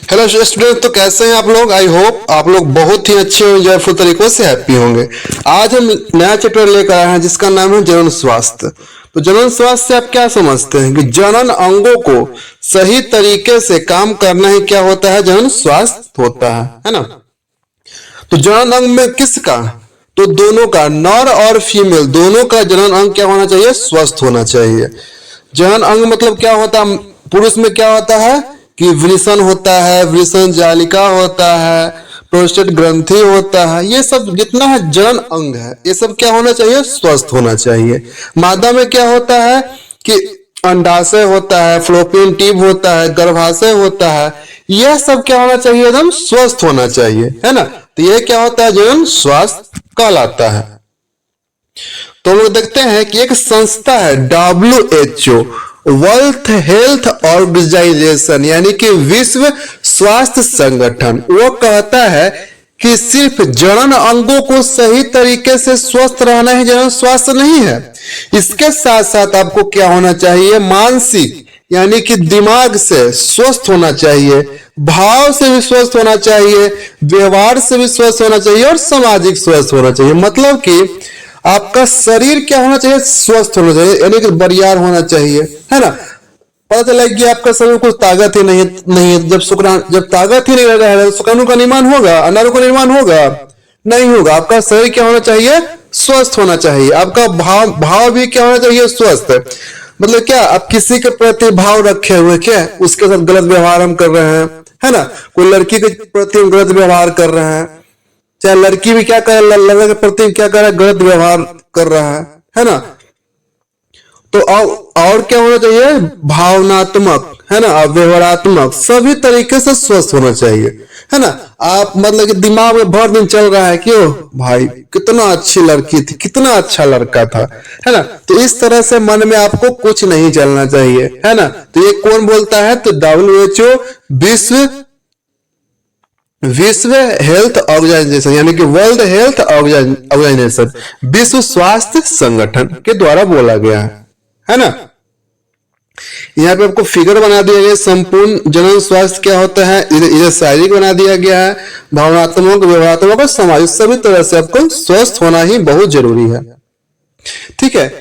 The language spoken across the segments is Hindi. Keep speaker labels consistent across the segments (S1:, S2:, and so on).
S1: हेलो स्टूडेंट, तो कैसे हैं आप लोग। आई होप आप लोग बहुत ही अच्छे और जयफुल तरीकों से हैप्पी होंगे। आज हम नया चैप्टर लेकर आए हैं जिसका नाम है जनन स्वास्थ्य। तो जनन स्वास्थ्य से आप क्या समझते हैं कि जनन अंगों को सही तरीके से काम करना ही क्या होता है, जनन स्वास्थ्य होता है ना। तो जनन अंग में किसका, तो दोनों का, नर और फीमेल दोनों का जनन अंग क्या होना चाहिए, स्वस्थ होना चाहिए। जनन अंग मतलब क्या होता है, पुरुष में क्या होता है कि वृषण होता है, वृषण जालिका होता है, प्रोस्टेट ग्रंथि होता है, ये सब जितना है जनन अंग है, ये सब क्या होना चाहिए, स्वस्थ होना चाहिए। मादा में क्या होता है कि अंडाशय होता है, फ्लोपियन ट्यूब होता है, गर्भाशय होता है, यह सब क्या होना चाहिए, एकदम स्वस्थ होना चाहिए, है ना। तो ये क्या होता है, जनन स्वास्थ्य कहलाता है। तो हम लोग देखते हैं कि एक संस्था है WHO, वर्ल्ड हेल्थ ऑर्गेनाइजेशन, यानी कि विश्व स्वास्थ्य संगठन, वो कहता है कि सिर्फ जनन अंगों को सही तरीके से स्वस्थ रहना ही जनन स्वास्थ्य नहीं है। इसके साथ साथ आपको क्या होना चाहिए, मानसिक यानी कि दिमाग से स्वस्थ होना चाहिए, भाव से भी स्वस्थ होना चाहिए, व्यवहार से भी स्वस्थ होना चाहिए और सामाजिक स्वस्थ होना चाहिए। मतलब कि आपका शरीर क्या होना चाहिए, स्वस्थ होना चाहिए, यानी कि बरियार होना चाहिए, है ना। पता चला कि आपका शरीर कुछ ताकत ही नहीं जब ताकत ही नहीं रहेगा तो शुक्राणु का निर्माण होगा, अनारों का निर्माण होगा, नहीं होगा। आपका शरीर क्या होना चाहिए, स्वस्थ होना चाहिए। आपका भाव भी क्या होना चाहिए, स्वस्थ। मतलब क्या, आप किसी के प्रति भाव रखे हुए, क्या उसके साथ गलत व्यवहार हम कर रहे हैं, है ना। कोई लड़की के प्रति हम गलत व्यवहार कर रहे हैं, चाहे लड़की भी क्या कर, लड़के के प्रति क्या कर रहा है, गलत व्यवहार कर रहा है ना। तो और क्या होना चाहिए, भावनात्मक, है ना, व्यवहारात्मक, सभी तरीके से स्वस्थ होना चाहिए, है ना। आप मतलब कि दिमाग में भर दिन चल रहा है, क्यों भाई कितना अच्छी लड़की थी, कितना अच्छा लड़का था, है ना। तो इस तरह से मन में आपको कुछ नहीं चलना चाहिए, है ना। तो ये कौन बोलता है, तो WHO, विश्व हेल्थ ऑर्गेनाइजेशन, यानी कि वर्ल्ड हेल्थ ऑर्गेनाइजेशन, विश्व स्वास्थ्य संगठन के द्वारा बोला गया है ना। यहाँ पे आपको फिगर बना दिया गया, संपूर्ण जनन स्वास्थ्य क्या होता है, इधर शारीरिक बना दिया गया है, भावनात्मक, व्यवहारात्मक और सामाजिक, सभी तरह से आपको स्वस्थ होना ही बहुत जरूरी है। ठीक है,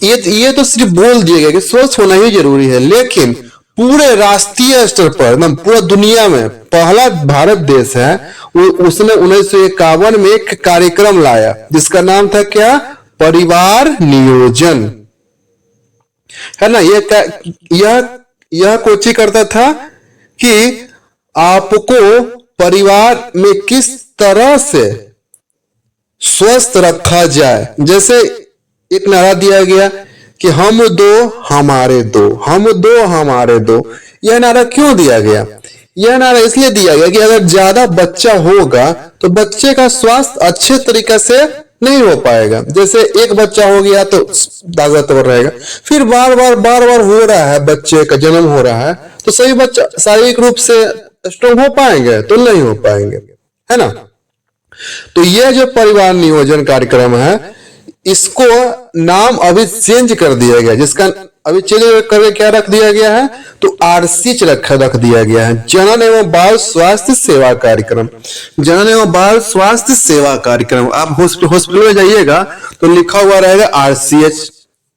S1: ये तो सिर्फ बोल दिया गया कि स्वस्थ होना ही जरूरी है, लेकिन पूरे राष्ट्रीय स्तर पर, मतलब पूरा दुनिया में पहला भारत देश है, उसने 1951 में एक कार्यक्रम लाया जिसका नाम था क्या, परिवार नियोजन, है ना। यह कोचिंग करता था कि आपको परिवार में किस तरह से स्वस्थ रखा जाए। जैसे एक नारा दिया गया कि हम दो हमारे दो, हम दो हमारे दो। यह नारा क्यों दिया गया, यह नारा इसलिए दिया गया कि अगर ज्यादा बच्चा होगा तो बच्चे का स्वास्थ्य अच्छे तरीके से नहीं हो पाएगा। जैसे एक बच्चा हो गया तो ताकतवर रहेगा, फिर बार बार हो रहा है, बच्चे का जन्म हो रहा है, तो सही बच्चा शारीरिक रूप से स्ट्रॉन्ग हो पाएंगे, तो नहीं हो पाएंगे, है ना। तो यह जो परिवार नियोजन कार्यक्रम है, इसको नाम अभी चेंज कर दिया गया, जिसका अभी चेंज करके क्या रख दिया गया है, तो RCH रख दिया गया है, जनन एवं बाल स्वास्थ्य सेवा कार्यक्रम। जनन एवं बाल स्वास्थ्य सेवा कार्यक्रम, आप हॉस्पिटल में जाइएगा तो लिखा हुआ रहेगा RCH,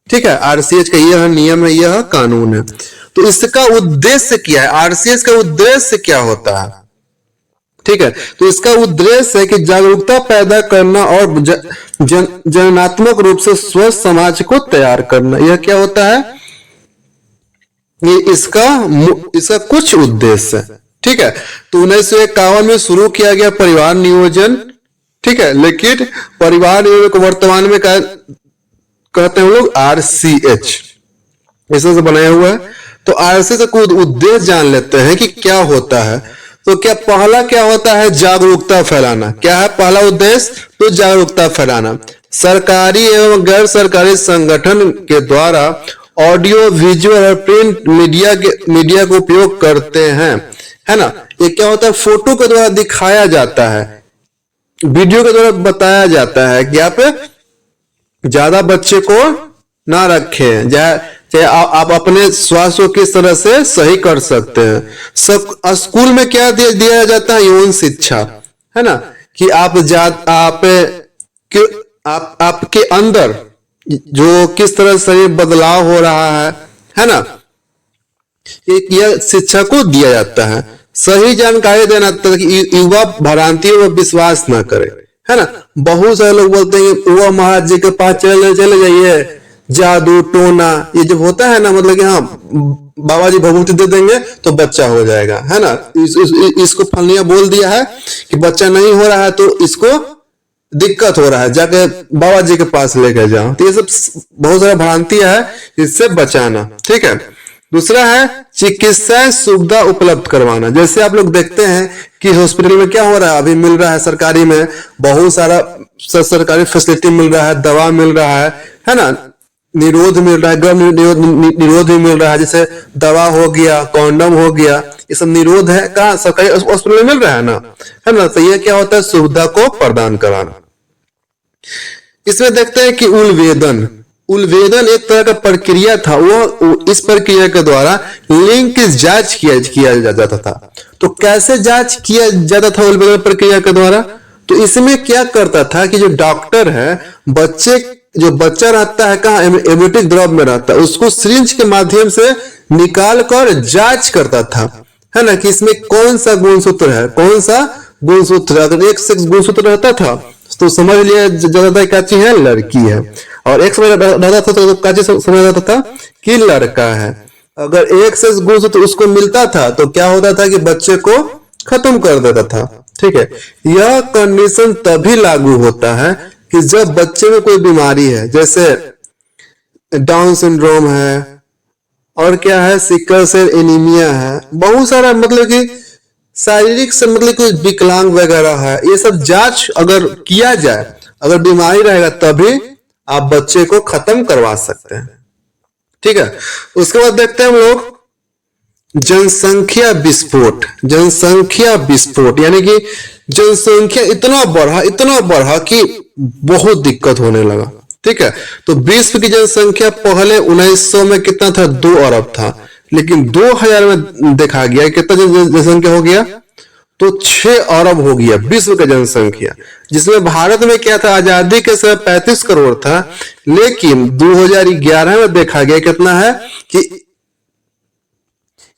S1: ठीक है। RCH का यह नियम है, यह कानून है। तो इसका उद्देश्य क्या है, RCH का उद्देश्य क्या होता है, ठीक है। तो इसका उद्देश्य है कि जागरूकता पैदा करना और जननात्मक रूप से स्वस्थ समाज को तैयार करना। यह क्या होता है, ये इसका कुछ उद्देश्य है, ठीक है। तो 1951 में शुरू किया गया परिवार नियोजन, ठीक है। लेकिन परिवार नियोजन को वर्तमान में कहते हैं लोग RCH, ऐसे से बनाया हुआ है। तो RCH का उद्देश्य जान लेते हैं कि क्या होता है। तो क्या पहला क्या होता है, जागरूकता फैलाना। क्या है पहला उद्देश्य, तो जागरूकता फैलाना। सरकारी एवं गैर सरकारी संगठन के द्वारा ऑडियो, विजुअल और प्रिंट मीडिया का उपयोग करते हैं, है ना। ये क्या होता है, फोटो के द्वारा दिखाया जाता है, वीडियो के द्वारा बताया जाता है कि आप ज्यादा बच्चे को ना रखें, चाहे आप अपने स्वास्थ्य को किस तरह से सही कर सकते हैं। सब स्कूल में क्या दिया जाता है, यौन शिक्षा, है ना, कि आपके अंदर जो किस तरह से बदलाव हो रहा है ना, एक यह शिक्षा को दिया जाता है। सही जानकारी देना ताकि युवा भ्रांतियों में विश्वास ना करे, है ना। बहुत सारे लोग बोलते हैं कि वो महाराज जी के पास चले जाइए, जादू टोना ये जब होता है ना, मतलब कि हाँ बाबा जी भभूति दे देंगे तो बच्चा हो जाएगा, है ना। इसको फलनिया बोल दिया है कि बच्चा नहीं हो रहा है तो इसको दिक्कत हो रहा है, जाके बाबा जी के पास लेके जाओ। तो ये सब बहुत सारा भ्रांतियां है, इससे बचाना, ठीक है। दूसरा है चिकित्सा सुविधा उपलब्ध करवाना। जैसे आप लोग देखते हैं कि हॉस्पिटल में क्या हो रहा है, अभी मिल रहा है सरकारी में बहुत सारा सरकारी फैसिलिटी मिल रहा है, दवा मिल रहा है ना, निरोध मिल रहा है, गर्भ निरोध भी मिल रहा है, जैसे दवा हो गया, कॉन्डम हो गया, ये सब निरोध है, कहाँ सरकारी हॉस्पिटल में मिल रहा है ना। तो ये क्या होता है, सुविधा को प्रदान कराना। इसमें देखते हैं कि उलवेदन एक तरह का प्रक्रिया था, वो इस प्रक्रिया के द्वारा लिंग की जांच किया जाता था। तो कैसे जांच किया जाता था उलवेदन प्रक्रिया के द्वारा, तो इसमें क्या करता था कि जो डॉक्टर है जो बच्चा रहता है कहाँ, एम्ब्रियोटिक द्रव में रहता है, उसको सिरिंज के माध्यम से निकाल कर जांच करता था, है ना, कि इसमें कौन सा गुणसूत्र है, कौन सा गुणसूत्र। अगर एक सेक्स गुणसूत्र रहता था तो समझ लिया ज्यादा क्या चीज है, लड़की है, और एक समय रहता था तो क्या चीज समझ जाता था कि लड़का है। अगर एक सेक्स गुणसूत्र उसको मिलता था तो क्या होता था कि बच्चे को खत्म कर देता था, ठीक है। यह कंडीशन तभी लागू होता है कि जब बच्चे में कोई बीमारी है, जैसे डाउन सिंड्रोम है, और क्या है, सिकल सेल एनीमिया है, बहुत सारा मतलब कि शारीरिक से मतलब कोई विकलांग वगैरह है, ये सब जांच अगर किया जाए, अगर बीमारी रहेगा तभी आप बच्चे को खत्म करवा सकते हैं, ठीक है। उसके बाद देखते हैं हम लोग जनसंख्या विस्फोट, यानी कि जनसंख्या इतना बढ़ा कि बहुत दिक्कत होने लगा, ठीक है। तो विश्व की जनसंख्या पहले 1900 में कितना था, 2 अरब था, लेकिन 2000 में देखा गया कितना जनसंख्या हो गया, तो 6 अरब हो गया विश्व की जनसंख्या। जिसमें भारत में क्या था, आजादी के समय 35 करोड़ था, लेकिन 2011 में देखा गया कितना है कि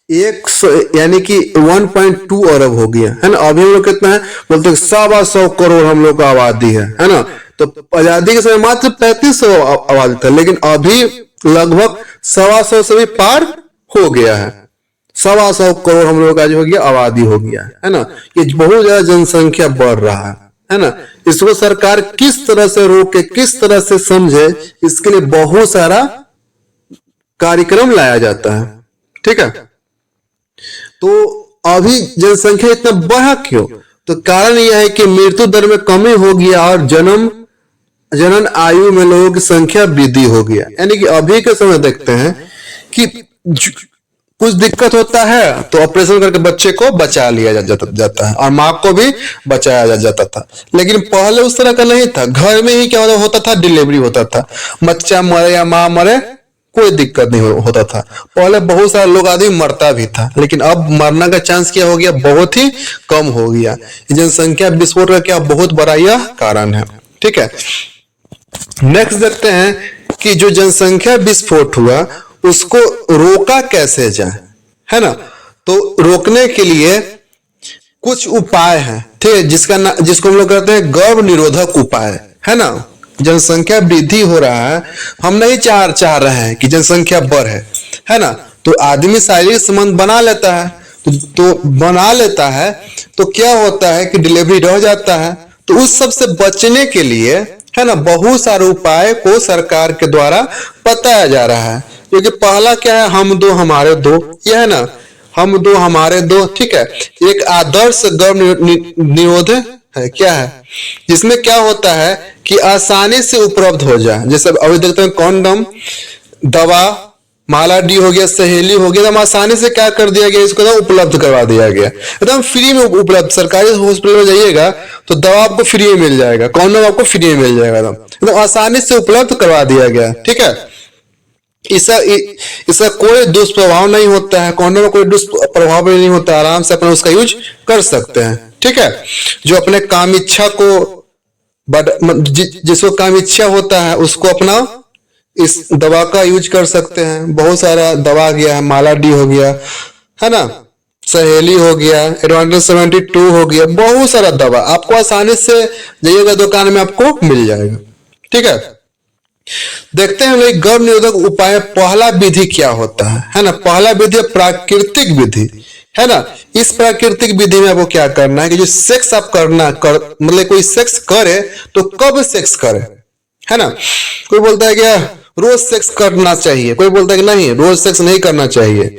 S1: यानी कि 1.2 अरब हो गया, है ना। अभी हम लोग कितना है, बोलते 125 करोड़ हम लोग का आबादी है ना। तो आजादी के समय मात्र 3500 आबादी था, लेकिन अभी लगभग 125 से भी पार हो गया है, 125 करोड़ हम लोग का जो हो गया आबादी हो गया है ना। ये बहुत ज्यादा जनसंख्या बढ़ रहा है ना। इसको सरकार किस तरह से रोके, किस तरह से समझे, इसके लिए बहुत सारा कार्यक्रम लाया जाता है, ठीक है। तो अभी जनसंख्या इतना बढ़ा क्यों, तो कारण यह है कि मृत्यु दर में कमी हो गया और जनन आयु में लोगों की संख्या वृद्धि हो गया। यानी कि अभी के समय देखते हैं कि कुछ दिक्कत होता है तो ऑपरेशन करके बच्चे को बचा लिया जाता है, और माँ को भी बचाया जाता था। लेकिन पहले उस तरह का नहीं था, घर में ही क्या होता था, डिलीवरी होता था, बच्चा मरे या माँ मरे कोई दिक्कत नहीं होता था। पहले बहुत सारे लोग आदमी मरता भी था, लेकिन अब मरने का चांस क्या हो गया, बहुत ही कम हो गया। जनसंख्या विस्फोट का क्या बहुत बड़ा यह कारण है, ठीक है। नेक्स्ट देखते हैं कि जो जनसंख्या विस्फोट हुआ उसको रोका कैसे जाए, है ना। तो रोकने के लिए कुछ उपाय हैं, ठीक है, जिसको हम लोग कहते हैं गर्भ निरोधक उपाय, है ना। जनसंख्या वृद्धि हो रहा है, हम नहीं चाह रहे हैं कि जनसंख्या बढ़े, है ना। तो आदमी शारीरिक संबंध बना लेता है, तो बना लेता है तो क्या होता है कि डिलीवरी रह जाता है। तो उस सब से बचने के लिए, है ना, बहुत सारे उपाय को सरकार के द्वारा बताया जा रहा है। क्योंकि पहला क्या है, हम दो हमारे दो, यह है ना, हम दो हमारे दो, ठीक है। एक आदर्श गर्भ निरोध है, क्या है, जिसमें क्या होता है कि आसानी से उपलब्ध हो जाए। जैसे अभी देखते हैं कॉन्डम, दवा, माला डी हो गया, सहेली हो गया, एकदम आसानी से क्या कर दिया गया, इसको एकदम उपलब्ध करवा दिया गया, एकदम फ्री में उपलब्ध। सरकारी हॉस्पिटल में जाइएगा तो दवा आपको फ्री में मिल जाएगा, कॉन्डम आपको फ्री में मिल जाएगा, एकदम आसानी से उपलब्ध करवा दिया गया, ठीक है। इसका कोई दुष्प्रभाव नहीं होता है, कॉन्डोम में कोई दुष्प्रभाव भी नहीं होता, आराम से अपना उसका यूज कर सकते हैं। ठीक है, जो अपने काम इच्छा को जिसको काम इच्छा होता है उसको अपना इस दवा का यूज कर सकते हैं। बहुत सारा दवा गया है, माला डी हो गया है ना, सहेली हो गया, एडवांटेज 72 हो गया, बहुत सारा दवा आपको आसानी से जाइएगा दुकान में आपको मिल जाएगा। ठीक है, देखते हैं लोग गर्भ निरोधक उपाय पहला विधि क्या होता है ना। पहला विधि प्राकृतिक विधि है ना। इस प्राकृतिक विधि में आपको क्या करना है कि जो सेक्स आप मतलब कोई सेक्स करे तो कब सेक्स करे, है ना। कोई बोलता है क्या रोज सेक्स करना चाहिए, कोई बोलता है कि नहीं रोज सेक्स नहीं करना चाहिए।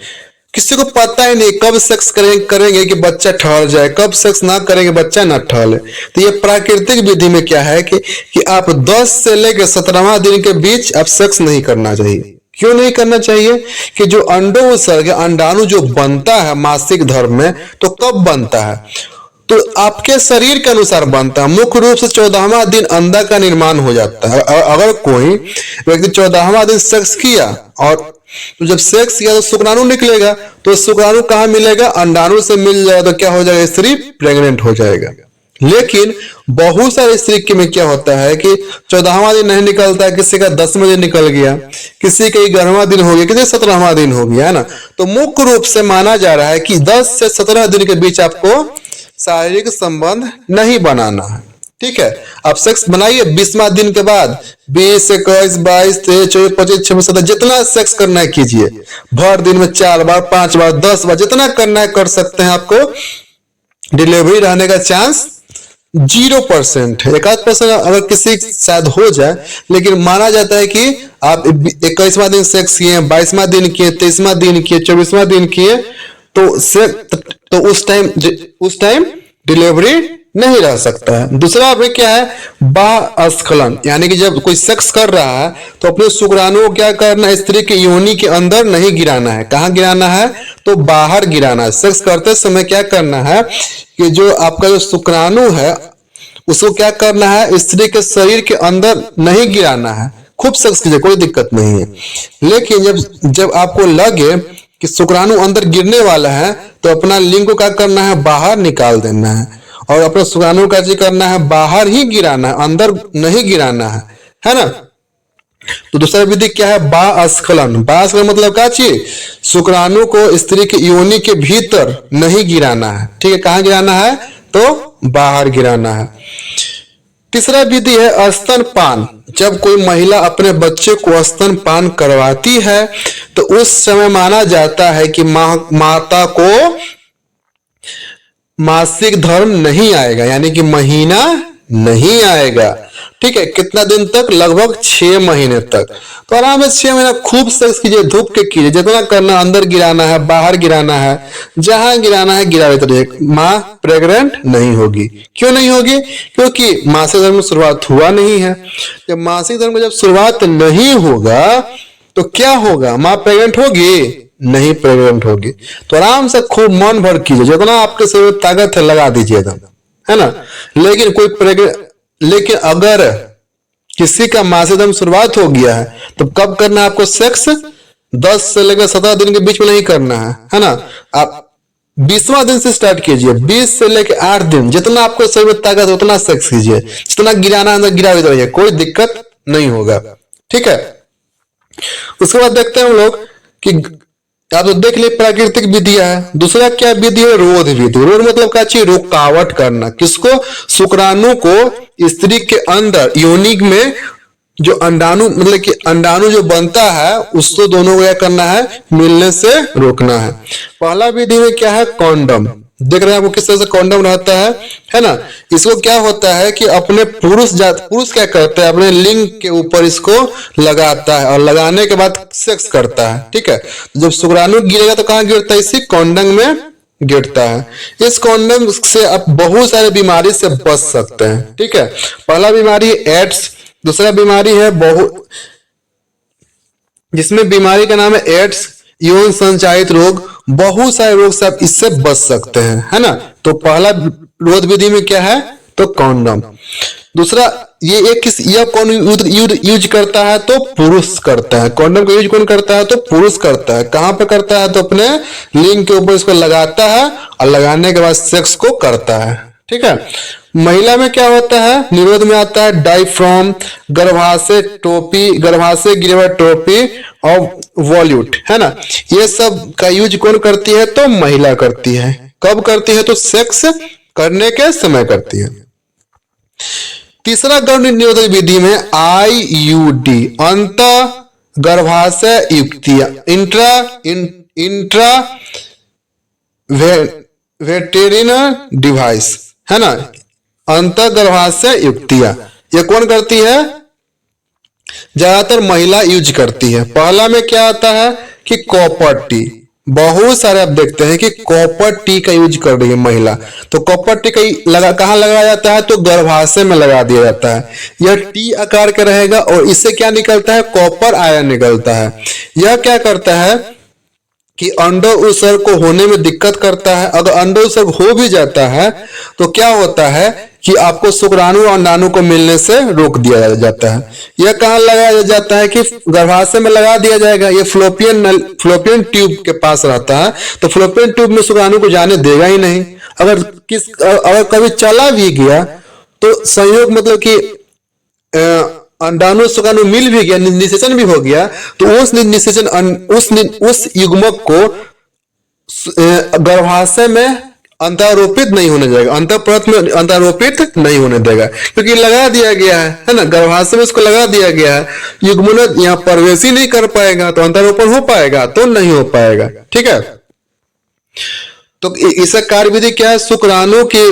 S1: किसी को पता ही नहीं कब सेक्स करेंगे कि बच्चा ठहर जाए, कब सेक्स ना करेंगे बच्चा ना ठहरे। तो ये प्राकृतिक विधि में क्या है कि आप 10 से लेकर 17वां दिन के बीच आप सेक्स नहीं करना चाहिए। क्यों नहीं करना चाहिए कि जो अंडोत्सर्ग अंडाणु जो बनता है मासिक धर्म में, तो कब बनता है तो आपके शरीर के अनुसार बनता है। मुख्य रूप से 14वां दिन अंडा का निर्माण हो जाता है। अगर कोई व्यक्ति 14वां दिन सेक्स किया और तो जब सेक्स किया तो शुक्राणु निकलेगा, तो शुक्राणु कहाँ मिलेगा, अंडाणु से मिल जाएगा, तो क्या हो जाएगा स्त्री प्रेग्नेंट हो जाएगा। लेकिन बहुत सारे स्त्री में क्या होता है कि 14वां दिन नहीं निकलता है, किसी का 10वां दिन निकल गया, किसी का 11वां दिन हो गया, किसी 17वां दिन हो गया, है ना। तो मुख्य रूप से माना जा रहा है कि 10 से 17 दिन के बीच आपको शारीरिक संबंध नहीं बनाना है। ठीक है, आप सेक्स बनाइए 20वां दिन के बाद, 20, 21, 22, 23, 24, 25, 26, 27 जितना सेक्स करना है कीजिए। भर दिन में 4 बार, 5 बार, 10 बार जितना करना है कर सकते हैं। आपको डिलीवरी रहने का चांस 0% है। 1% अगर किसी शायद हो जाए, लेकिन माना जाता है कि आप 21वां दिन सेक्स किए, 22वां दिन किए, 23वां दिन किए, 24वां दिन किए, तो उस टाइम डिलीवरी नहीं रह सकता है। दूसरा में क्या है बाह्यस्खलन, यानी कि जब कोई सेक्स कर रहा है तो अपने शुक्राणु को क्या करना है, स्त्री के योनि के अंदर नहीं गिराना है। कहाँ गिराना है, तो बाहर गिराना है। सेक्स करते समय क्या करना है कि जो आपका जो शुक्राणु है उसको क्या करना है, स्त्री के शरीर के अंदर नहीं गिराना है। खूब सेक्स कीजिए, कोई दिक्कत नहीं है। लेकिन जब आपको लगे कि शुक्राणु अंदर गिरने वाला है तो अपना लिंग को क्या करना है, बाहर निकाल देना है, और अपना शुक्राणु का करना है बाहर ही गिराना है, अंदर नहीं गिराना है ना। तो दूसरा विधि क्या है, बाह्यस्खलन। बाह्यस्खलन मतलब क्या चीज, शुक्राणु को स्त्री के योनि के भीतर नहीं गिराना है। ठीक है, कहाँ गिराना है, तो बाहर गिराना है। तीसरा विधि है स्तनपान। जब कोई महिला अपने बच्चे को स्तनपान करवाती है तो उस समय माना जाता है कि माता को मासिक धर्म नहीं आएगा, यानी कि महीना नहीं आएगा। ठीक है, कितना दिन तक, लगभग 6 महीने तक। तो आराम से 6 महीना खूब सेक्स कीजिए, धूप के कीजिए, जितना करना, अंदर गिराना है, बाहर गिराना है, जहां गिराना है गिराते रहिए। माँ प्रेग्नेंट नहीं होगी। क्यों नहीं होगी, क्योंकि मासिक धर्म में शुरुआत हुआ नहीं है। जब मासिक धर्म में जब शुरुआत नहीं होगा तो क्या होगा, माँ प्रेग्नेंट होगी, नहीं प्रेग्नेंट होगी। तो आराम से खूब मन भर कीजिए, जितना आपके शरीर में ताकत है लगा दीजिए एकदम, है ना। लेकिन अगर किसी का मासिक धर्म शुरुआत हो गया है तो कब करना है आपको सेक्स, 10 से लेकर 17 दिन के बीच में नहीं करना है ना। आप 20वां दिन से स्टार्ट कीजिए, 20 से लेकर 8 दिन, जितना आपको शरीर में ताकत है उतना सेक्स कीजिए, जितना गिराना अंदर गिराते रहिए, कोई दिक्कत नहीं होगा। ठीक है, उसके बाद देखते हैं हम लोग कि आप तो देख लिए प्राकृतिक विधियां है। दूसरा क्या विधि है, रोध विधि। रोध मतलब क्या चीज, रुकावट करना। किसको, शुक्राणु को स्त्री के अंदर योनि में जो अंडाणु मतलब कि अंडाणु जो बनता है उसको दोनों को क्या करना है, मिलने से रोकना है। पहला विधि में क्या है, कॉन्डम। देख रहे हैं आपको किस तरह से कॉन्डम रहता है ना। इसको क्या होता है कि अपने पुरुष क्या करता है, अपने लिंग के ऊपर इसको लगाता है और लगाने के बाद सेक्स करता है। ठीक है, जब शुक्राणु गिरेगा तो कहाँ गिरता है, इसी कॉन्डम में गिरता है। इस कॉन्डम से आप बहुत सारे बीमारी से बच सकते हैं। ठीक है, पहला बीमारी है एड्स। दूसरा बीमारी है जिसमें बीमारी का नाम है एड्स, यौन संचारित रोग। बहुत सारे रोग से आप इससे बच सकते हैं, है ना। तो पहला रोध विधि में क्या है, तो कॉन्डम। दूसरा ये किस यह कौन यूज करता है? तो पुरुष करता है। कॉन्डम का यूज कौन करता है? तो पुरुष करता है। कहां पे करता है? तो अपने लिंग के ऊपर इसको लगाता है और लगाने के बाद सेक्स को करता है। ठीक है। महिला में क्या होता है? निरोध में आता है डायफ्राम, गर्भाशय टोपी, गर्भाशय गिरवा टोपी और वॉल्यूट, है ना। ये सब का यूज कौन करती है? तो महिला करती है। कब करती है? तो सेक्स करने के समय करती है। तीसरा गर्भ निरोधक विधि में IUD, अंत गर्भाशय युक्तियां, इंट्रा वेटेरिनल डिवाइस, है ना, अंत गर्भाशय युक्तियां, ये कौन करती है? ज्यादातर महिला यूज करती है। पहला में क्या आता है कि कॉपर टी, बहुत सारे आप देखते हैं कि कॉपर टी का यूज कर रही है महिला। तो कॉपर टी का कहाँ लगाया जाता है? तो गर्भाशय में लगा दिया जाता है। यह टी आकार का रहेगा और इससे क्या निकलता है? कॉपर आयन निकलता है। यह क्या करता है कि अंडो उत्सर्ग को होने में दिक्कत करता है। अगर अंडो उत्सर्ग हो भी जाता है तो क्या होता है कि आपको शुक्राणु और अंडाणु को मिलने से रोक दिया जाता है। यह कहाँ लगाया जाता है? कि गर्भाशय में लगा दिया जाएगा। यह फ्लोपियन ट्यूब के पास रहता है, तो फ्लोपियन ट्यूब में शुक्राणु को जाने देगा ही नहीं। अगर कभी चला भी गया तो संयोग मतलब कि अंडाणु शुक्राणु मिल भी गया, निषेचन भी हो गया, तो उस निषेचन उस युग्मक को गर्भाशय में अंतरोपित नहीं होने देगा, अंतःपरत में अंतरोपित नहीं होने देगा, क्योंकि लगा दिया गया है ना, गर्भाशय में इसको लगा दिया गया है। युग्मन यहाँ प्रवेश ही नहीं कर पाएगा तो अंतरोपण हो पाएगा? तो नहीं हो पाएगा। ठीक है। तो इसका कार्यविधि क्या है? शुक्राणु की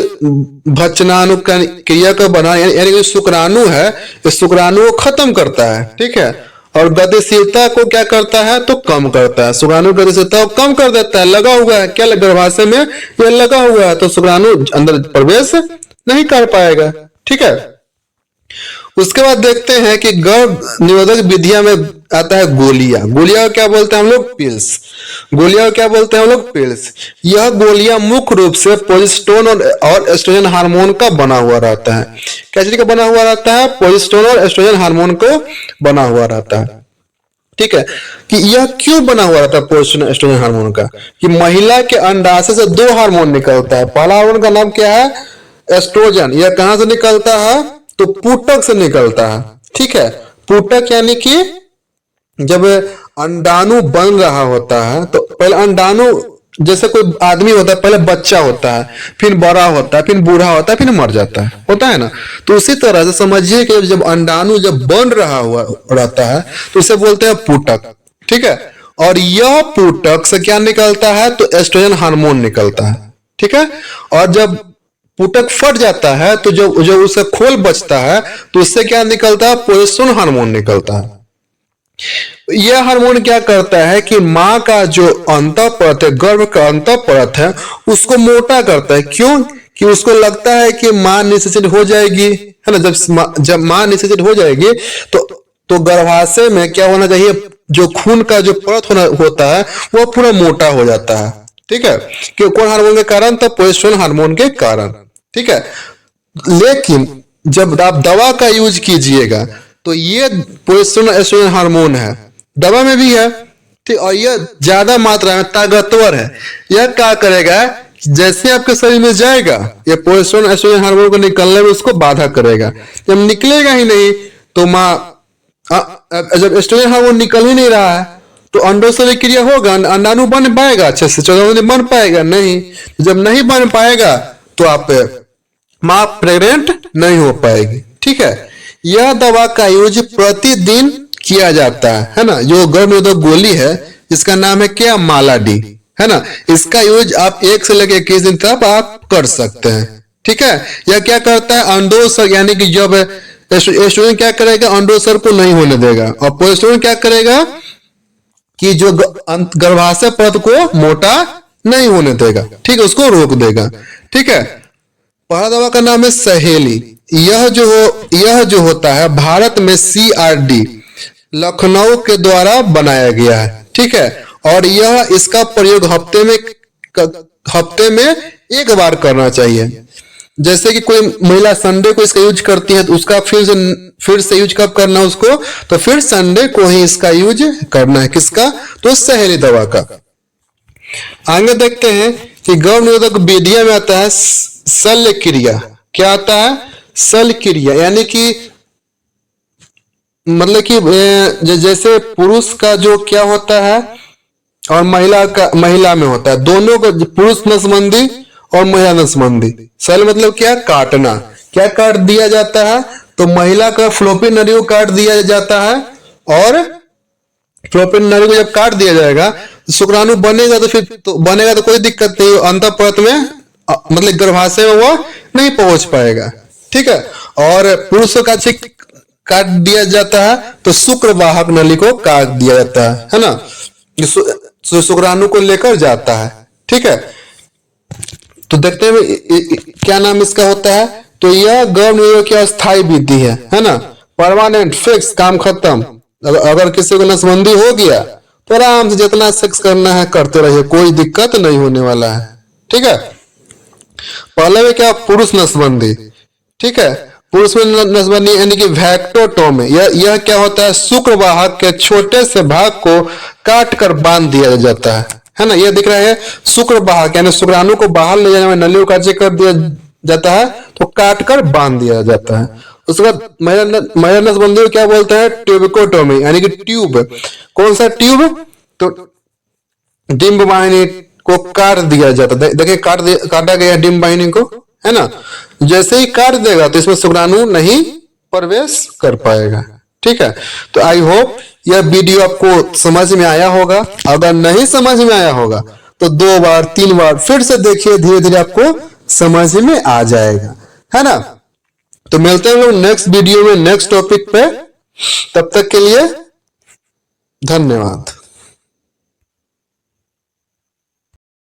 S1: भक्षणानु क्रिया का बना, यानी कि शुक्राणु है, इस शुक्राणु को खत्म करता है। ठीक है। और गतिशीलता को क्या करता है? तो कम करता है। शुक्राणु गतिशीलता को कम कर देता है। लगा हुआ है क्या गर्भाशय में? ये लगा हुआ है तो शुक्राणु अंदर प्रवेश नहीं कर पाएगा। ठीक है। उसके बाद देखते हैं कि गर्भ निरोधक विधियां में आता है गोलियां। गोलियां क्या बोलते हैं हम लोग? पिल्स। गोलियां क्या बोलते हैं हम लोग? पिल्स। यह गोलियां मुख्य रूप से प्रोजेस्टेरोन और एस्ट्रोजन हार्मोन का बना हुआ रहता है। क्या चीज का बना हुआ रहता है? प्रोजेस्टेरोन और एस्ट्रोजन हार्मोन को बना हुआ रहता है। ठीक है। कि यह क्यों बना हुआ रहता है प्रोजेस्टेरोन एस्ट्रोजन हार्मोन का? कि महिला के अंडाशय से दो हार्मोन निकलता है। पहला हार्मोन का नाम क्या है? एस्ट्रोजन। यह कहां से निकलता है? तो पुटक से निकलता है। ठीक है। पुटक यानी कि जब अंडाणु बन रहा होता है तो पहले अंडाणु, जैसे कोई आदमी होता है, पहले बच्चा होता है, फिर बड़ा होता है, फिर बूढ़ा होता है, फिर मर जाता है, होता है ना। तो उसी तरह से समझिए कि जब अंडाणु जब बन रहा हुआ रहता है तो उसे बोलते हैं पुटक। ठीक है। और यह पुटक से क्या निकलता है? तो एस्ट्रोजन हार्मोन निकलता है। ठीक है। और जब पुटक फट जाता है तो जो उसका खोल बचता है तो उससे क्या निकलता है? प्रोजेस्टेरोन हार्मोन निकलता है। यह हार्मोन क्या करता है कि मां का जो अंतःपरत है, गर्भ का अंतःपरत है, उसको मोटा करता है। क्यों? कि उसको लगता है कि मां निषेचित हो जाएगी, है ना। जब मां निषेचित हो जाएगी तो गर्भाशय में क्या होना चाहिए? जो खून का जो परत होता है वो पूरा मोटा हो जाता है। ठीक है। कि कौन हार्मोन के कारण? तो प्रोजेस्टेरोन हार्मोन के कारण। ठीक है। लेकिन जब आप दवा का यूज कीजिएगा तो ये प्रोजेस्टेरोन एस्ट्रोजन हार्मोन है, दवा में भी है। ठीक। और यह ज्यादा मात्रा में ताकतवर है। यह क्या करेगा? जैसे आपके शरीर में जाएगा ये प्रोजेस्टेरोन एस्ट्रोजन हार्मोन को निकलने में उसको बाधा करेगा। जब निकलेगा ही नहीं तो जब एस्ट्रोजन हार्मोन निकल ही नहीं रहा है तो अंडोत्सर्ग क्रिया होगा, अंडाणु बन पाएगा अच्छे से? 14 दिन बन पाएगा नहीं। जब नहीं बन पाएगा तो आप मां प्रेग्नेंट नहीं हो पाएगी। ठीक है। यह दवा का यूज प्रतिदिन किया जाता है ना। जो गर्भ निरोधक गोली है इसका नाम है क्या? मालाडी, है ना। इसका यूज आप 1 से लेकर 21 दिन तक आप कर सकते हैं। ठीक है। यह क्या करता है? अंडोत्सर्ग, यानी कि जब एस्ट्रोजन क्या करेगा? अंडोत्सर्ग को नहीं होने देगा। और प्रोजेस्टेरोन क्या करेगा? कि जो गर्भाशय परत को मोटा नहीं होने देगा। ठीक है। उसको रोक देगा। ठीक है। पहला दवा का नाम है सहेली। यह जो होता है भारत में CRD लखनऊ के द्वारा बनाया गया है। ठीक है। और इसका प्रयोग हफ्ते में 1 बार करना चाहिए। जैसे कि कोई महिला संडे को इसका यूज करती है तो उसका फिर से यूज कब करना है उसको, तो फिर संडे को ही इसका यूज करना है। किसका, तो सहेली दवा का। आगे देखते हैं कि गर्भ निरोधक विधिया में आता है शल्य क्रिया। क्या आता है, शल्य क्रिया, यानी कि मतलब कि जैसे पुरुष का जो क्या होता है और महिला में होता है, दोनों को, पुरुष नसबंदी और महिला नसबंदी। शल्य मतलब क्या, काटना। क्या काट दिया जाता है, तो महिला का फ्लोपिन नली को काट दिया जाता है, और फ्लोपिन नली को जब काट दिया जाएगा शुक्राणु बनेगा, तो फिर तो बनेगा तो कोई दिक्कत नहीं, अंतःपरत में मतलब गर्भाशय में वो नहीं पहुंच पाएगा। ठीक है, और पुरुषों का काट दिया जाता है तो शुक्रवाहक नली को काट दिया जाता है ना, जो शुक्राणु को लेकर जाता है। ठीक है, तो देखते हैं क्या नाम इसका होता है, तो यह गर्भ निरोधक की अस्थायी विधि है ना, परमानेंट फिक्स, काम खत्म। अगर किसी को नसबंदी हो गया तो आराम से जितना सेक्स करना है करते रहिए, कोई दिक्कत नहीं होने वाला है। ठीक है, पहले में क्या, पुरुष नसबंदी। ठीक है, पुरुष में नसबंदी यानी कि वैक्टोटोमी, यह क्या होता है, शुक्रवाहक के छोटे से भाग को काट कर बांध दिया जाता है ना। यह दिख रहा है शुक्रवाहक, यानी शुक्राणु को बाहर ले जाने में नली को काट कर दिया जाता है, तो काट कर बांध दिया जाता है। उसके बाद महिला नसबंदी को क्या बोलते हैं, ट्यूबिकोटोमी, यानी कि ट्यूब। कौन सा ट्यूब, तो डिंब वाहिनी को काट दिया जाता है। देखिए काटा गया डिंब वाहिनी को, है ना। जैसे ही काट देगा तो इसमें शुक्राणु नहीं प्रवेश कर पाएगा। ठीक है, तो आई होप यह वीडियो आपको समझ में आया होगा। अगर नहीं समझ में आया होगा तो 2 बार 3 बार फिर से देखिए, धीरे धीरे आपको समझ में आ जाएगा, है ना। तो मिलते हैं लोग नेक्स्ट वीडियो में नेक्स्ट टॉपिक पे, तब तक के लिए धन्यवाद।